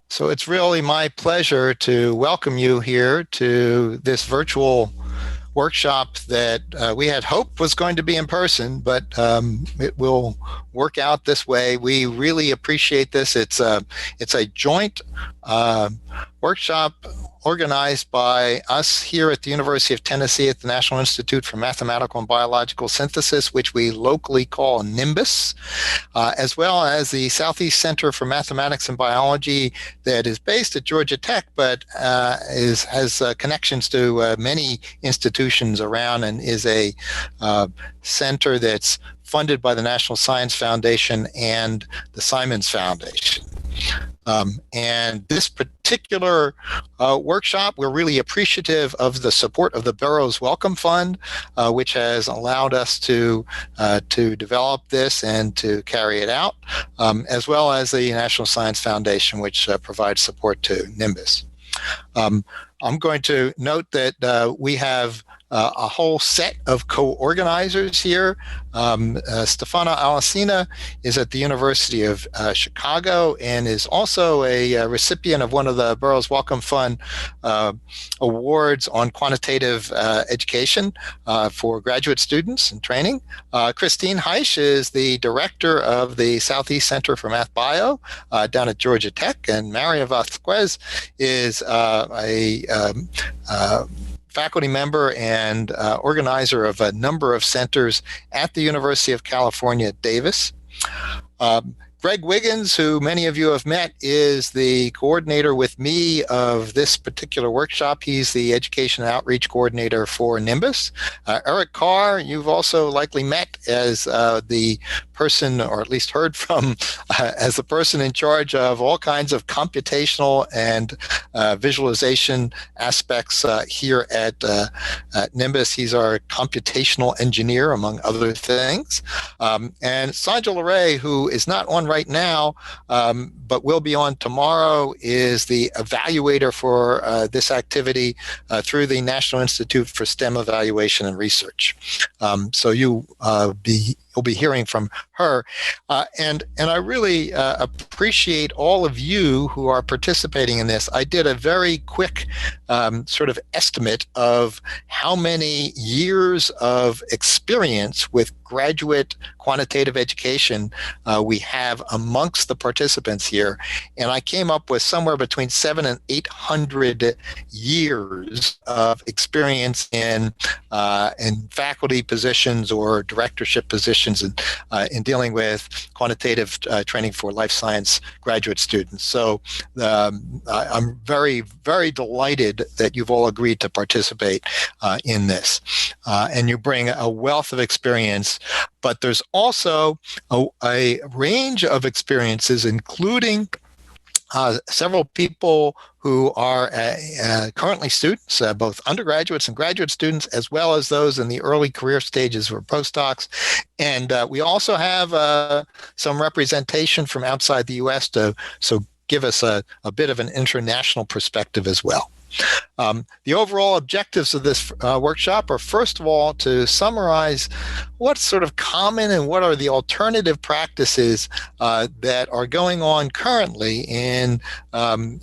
So it's really my pleasure to welcome you here to this virtual workshop that we had hoped was going to be in person, but it will work out this way. We really appreciate this. It's a joint uh, workshop organized by us here at the University of Tennessee at the National Institute for Mathematical and Biological Synthesis, which we locally call NIMBioS, as well as the Southeast Center for Mathematics and Biology that is based at Georgia Tech, but has connections to many institutions around and is a center that's funded by the National Science Foundation and the Simons Foundation. And this particular workshop, we're really appreciative of the support of the Burroughs Wellcome Fund, which has allowed us to develop this and to carry it out, as well as the National Science Foundation, which provides support to NIMBioS. I'm going to note that we have a whole set of co-organizers here. Stefano Allesina is at the University of Chicago and is also a recipient of one of the Burroughs Wellcome Fund awards on quantitative education for graduate students and training. Christine Heitsch is the director of the Southeast Center for Math Bio down at Georgia Tech, and Mariel Vazquez is a faculty member and organizer of a number of centers at the University of California at Davis. Greg Wiggins, who many of you have met, is the coordinator with me of this particular workshop. He's the education and outreach coordinator for NIMBioS. Eric Carr, you've also likely met as the person, or at least heard from, as the person in charge of all kinds of computational and visualization aspects here at NIMBioS. He's our computational engineer, among other things. And Sandra Leray, who is not on right now, but will be on tomorrow, is the evaluator for this activity through the National Institute for STEM Evaluation and Research. So you'll be hearing from her. And I really appreciate all of you who are participating in this. I did a very quick sort of estimate of how many years of experience with graduate quantitative education we have amongst the participants here. And I came up with somewhere between 700 and 800 years of experience in faculty positions or directorship positions in dealing with quantitative training for life science graduate students. So I'm very, very delighted that you've all agreed to participate in this. And you bring a wealth of experience, but there's also a range of experiences, including several people who are currently students, both undergraduates and graduate students, as well as those in the early career stages or postdocs. And we also have some representation from outside the U.S. to give us a bit of an international perspective as well. The overall objectives of this workshop are, first of all, to summarize what's sort of common and what are the alternative practices that are going on currently in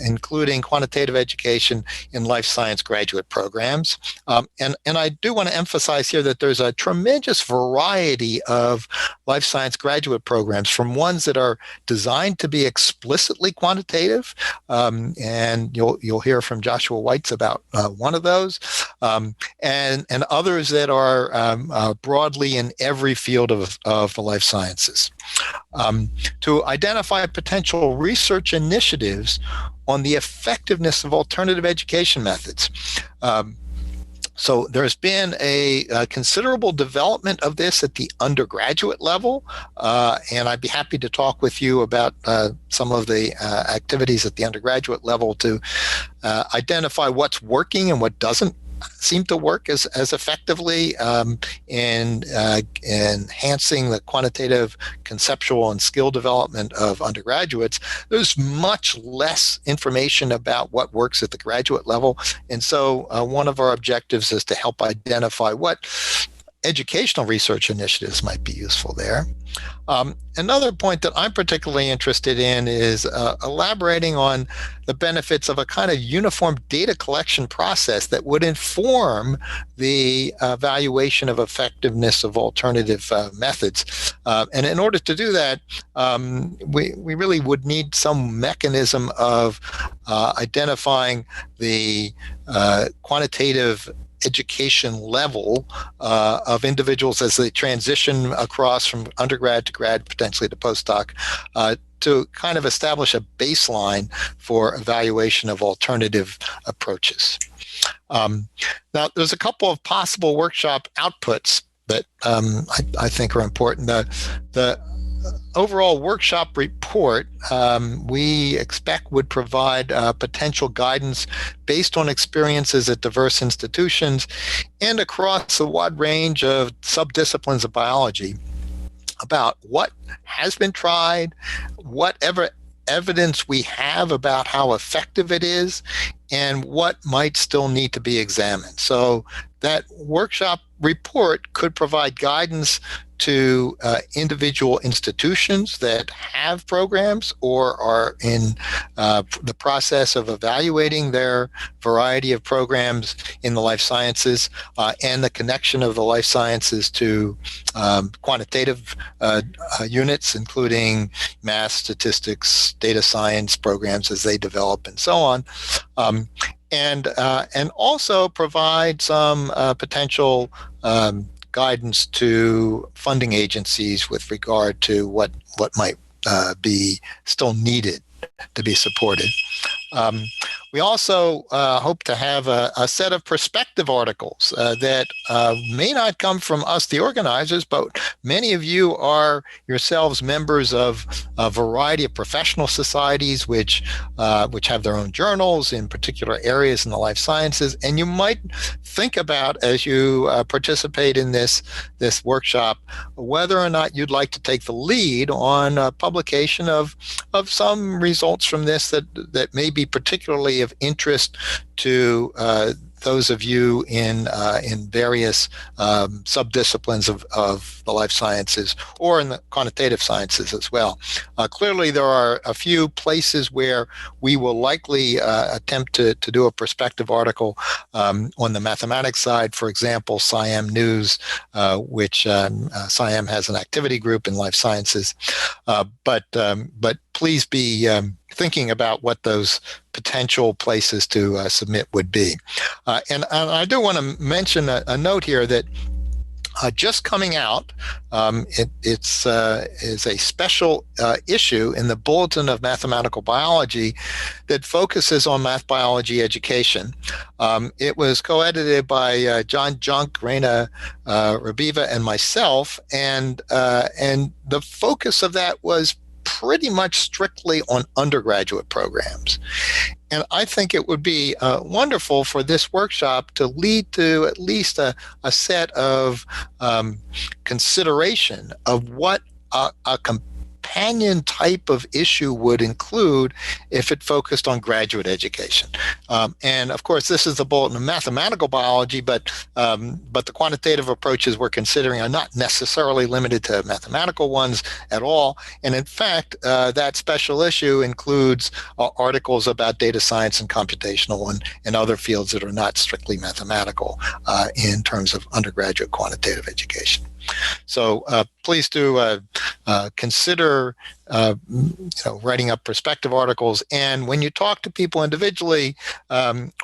including quantitative education in life science graduate programs. And I do want to emphasize here that there's a tremendous variety of life science graduate programs, from ones that are designed to be explicitly quantitative, and you'll hear from Joshua Weitz about one of those, and others that are broadly in every field of the life sciences. To identify potential research initiatives on the effectiveness of alternative education methods. So there's been a considerable development of this at the undergraduate level, and I'd be happy to talk with you about some of the activities at the undergraduate level to identify what's working and what doesn't seem to work as effectively in enhancing the quantitative, conceptual, and skill development of undergraduates. There's much less information about what works at the graduate level. And so one of our objectives is to help identify what educational research initiatives might be useful there. Another point that I'm particularly interested in is elaborating on the benefits of a kind of uniform data collection process that would inform the evaluation of effectiveness of alternative methods. And in order to do that, we really would need some mechanism of identifying the quantitative education level of individuals as they transition across from undergrad to grad, potentially to postdoc, to kind of establish a baseline for evaluation of alternative approaches. Now, there's a couple of possible workshop outputs that I think are important. The overall workshop report we expect would provide potential guidance based on experiences at diverse institutions and across a wide range of subdisciplines of biology about what has been tried, whatever evidence we have about how effective it is, and what might still need to be examined. So that workshop report could provide guidance to individual institutions that have programs or are in the process of evaluating their variety of programs in the life sciences, and the connection of the life sciences to quantitative units, including math, statistics, data science programs as they develop, and so on. And also provide some potential guidance to funding agencies with regard to what might be still needed to be supported. We also hope to have a set of perspective articles that may not come from us, the organizers, but many of you are yourselves members of a variety of professional societies which have their own journals in particular areas in the life sciences. And you might think about, as you participate in this workshop, whether or not you'd like to take the lead on publication of some results from this that may be particularly of interest to those of you in various subdisciplines of the life sciences or in the quantitative sciences as well. Clearly, there are a few places where we will likely attempt to do a perspective article on the mathematics side. For example, SCIM News, which SCIM has an activity group in life sciences. But please be thinking about what those potential places to submit would be. And I do want to mention a note here that just coming out, it's is a special issue in the Bulletin of Mathematical Biology that focuses on math biology education. It was co-edited by John Junk, Reina Rabiva, and myself, and the focus of that was pretty much strictly on undergraduate programs. And I think it would be wonderful for this workshop to lead to at least a set of consideration of what a companion type of issue would include if it focused on graduate education. And of course, this is the Bulletin of Mathematical Biology, but the quantitative approaches we're considering are not necessarily limited to mathematical ones at all. And in fact, that special issue includes articles about data science and computational and other fields that are not strictly mathematical in terms of undergraduate quantitative education. So please do consider writing up perspective articles. And when you talk to people individually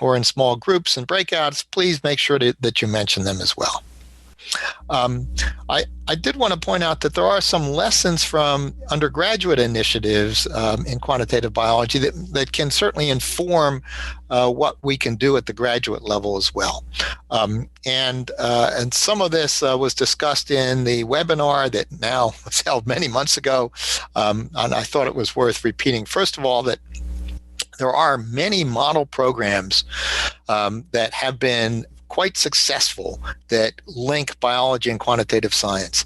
or in small groups and breakouts, please make sure that you mention them as well. I did want to point out that there are some lessons from undergraduate initiatives in quantitative biology that can certainly inform what we can do at the graduate level as well. And some of this was discussed in the webinar that now was held many months ago, and I thought it was worth repeating. First of all, that there are many model programs that have been quite successful that link biology and quantitative science.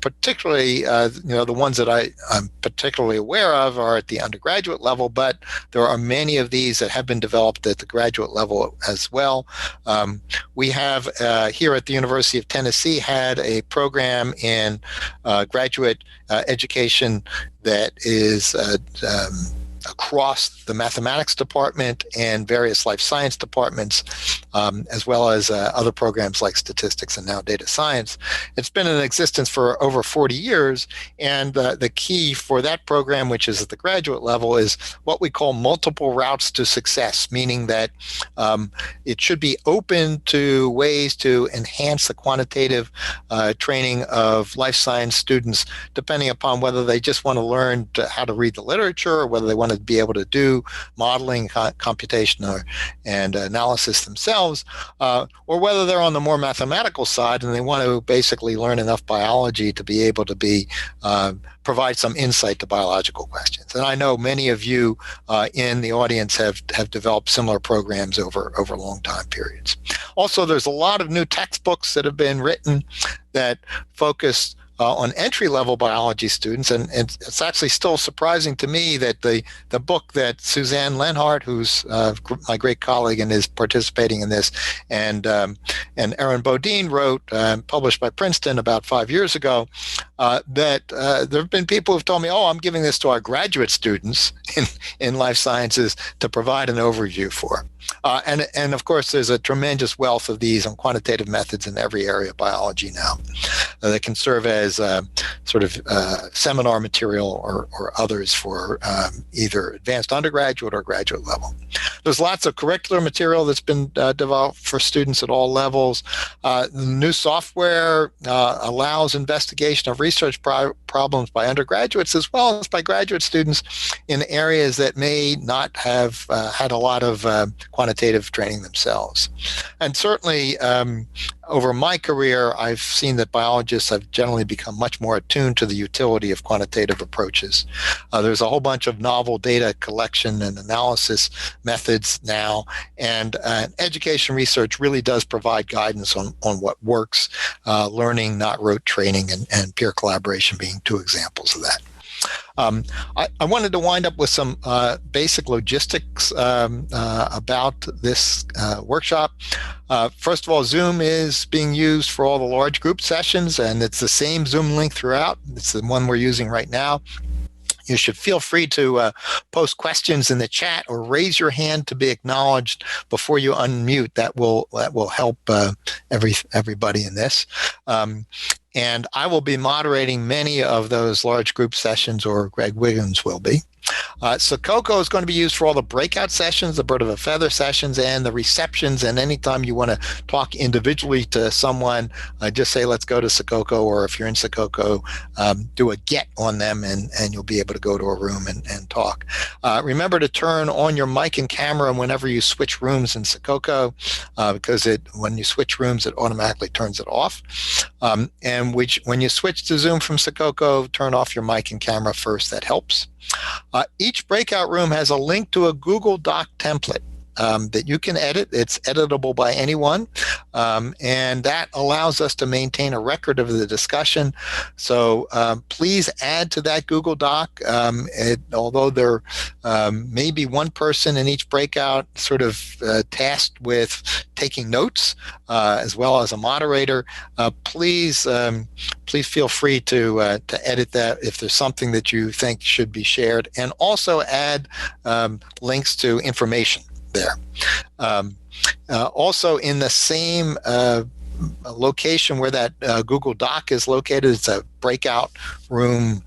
Particularly, the ones that I'm particularly aware of are at the undergraduate level, but there are many of these that have been developed at the graduate level as well. We have here at the University of Tennessee had a program in graduate education that is across the mathematics department and various life science departments, as well as other programs like statistics and now data science. It's been in existence for over 40 years, and the key for that program, which is at the graduate level, is what we call multiple routes to success, meaning that it should be open to ways to enhance the quantitative training of life science students, depending upon whether they just want to learn how to read the literature or whether they want to be able to do modeling, computation, and analysis themselves, or whether they're on the more mathematical side and they want to basically learn enough biology to be able to provide some insight to biological questions. And I know many of you in the audience have developed similar programs over long time periods. Also, there's a lot of new textbooks that have been written that focus on entry-level biology students, and it's actually still surprising to me that the book that Suzanne Lenhart, who's my great colleague and is participating in this, and Erin Bodine wrote, published by Princeton about 5 years ago, that there have been people who've told me, oh, I'm giving this to our graduate students in life sciences to provide an overview for. And of course, there's a tremendous wealth of these on quantitative methods in every area of biology now that can serve as sort of seminar material or others for either advanced undergraduate or graduate level. There's lots of curricular material that's been developed for students at all levels. The new software allows investigation of research problems by undergraduates as well as by graduate students in areas that may not have had a lot of quantitative training themselves. And certainly over my career, I've seen that biologists have generally become much more attuned to the utility of quantitative approaches. There's a whole bunch of novel data collection and analysis methods now, and education research really does provide guidance on what works, learning, not rote training, and peer collaboration being two examples of that. I wanted to wind up with some basic logistics about this workshop. First of all, Zoom is being used for all the large group sessions, and it's the same Zoom link throughout. It's the one we're using right now. You should feel free to post questions in the chat or raise your hand to be acknowledged before you unmute. That will help everybody in this. And I will be moderating many of those large group sessions, or Greg Wiggins will be. Sococo is going to be used for all the breakout sessions, the bird of a feather sessions, and the receptions. And anytime you want to talk individually to someone, just say, let's go to Sococo, or if you're in Sococo, do a get on them, and you'll be able to go to a room and talk. Remember to turn on your mic and camera whenever you switch rooms in Sococo, because when you switch rooms, it automatically turns it off. And when you switch to Zoom from Sococo, turn off your mic and camera first. That helps. Each breakout room has a link to a Google Doc template that you can edit. It's editable by anyone, and that allows us to maintain a record of the discussion. So please add to that Google Doc. Although there may be one person in each breakout sort of tasked with taking notes, as well as a moderator, please feel free to edit that if there's something that you think should be shared, and also add links to information there. Also, in the same location where that Google Doc is located, it's a breakout room.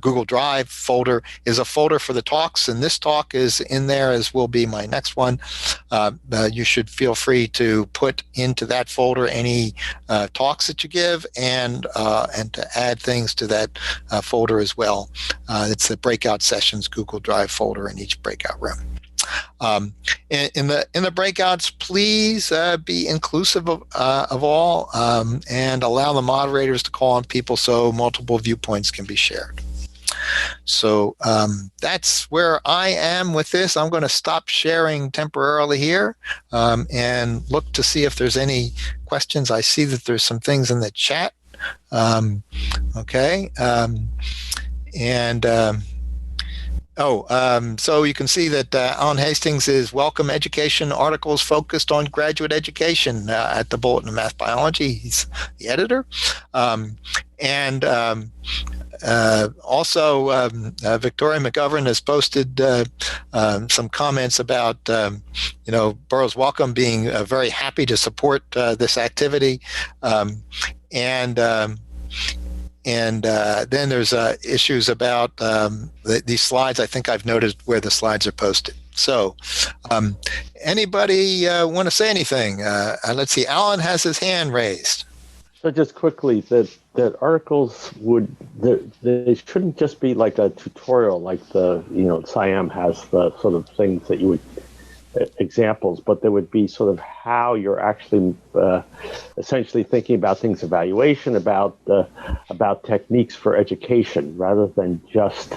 Google Drive folder is a folder for the talks, and this talk is in there, as will be my next one. You should feel free to put into that folder any talks that you give, and to add things to that folder as well. It's the breakout sessions Google Drive folder in each breakout room. In the breakouts, please be inclusive of all, and allow the moderators to call on people so multiple viewpoints can be shared. So that's where I am with this. I'm going to stop sharing temporarily here and look to see if there's any questions. I see that there's some things in the chat. Okay. So you can see that Alan Hastings is Wellcome Education articles focused on graduate education at the Bulletin of Math Biology. He's the editor. Also, Victoria McGovern has posted some comments about, Burroughs Wellcome being very happy to support this activity. Then there's issues about these slides. I think I've noted where the slides are posted. So anybody want to say anything? Let's see. Alan has his hand raised. So just quickly, that articles they shouldn't just be like a tutorial, like the SCIM has the sort of things that you would examples, but there would be sort of how you're actually essentially thinking about things, evaluation, about techniques for education, rather than just,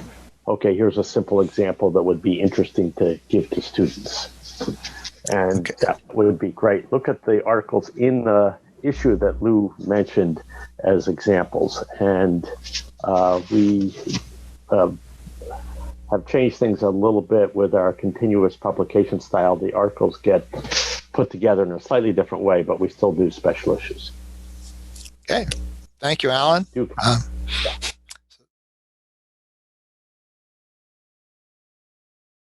okay, here's a simple example that would be interesting to give to students. And okay, that would be great. Look at the articles in the issue that Lou mentioned as examples. And we have changed things a little bit with our continuous publication style. The articles get put together in a slightly different way, but we still do special issues. Okay. Thank you, Alan.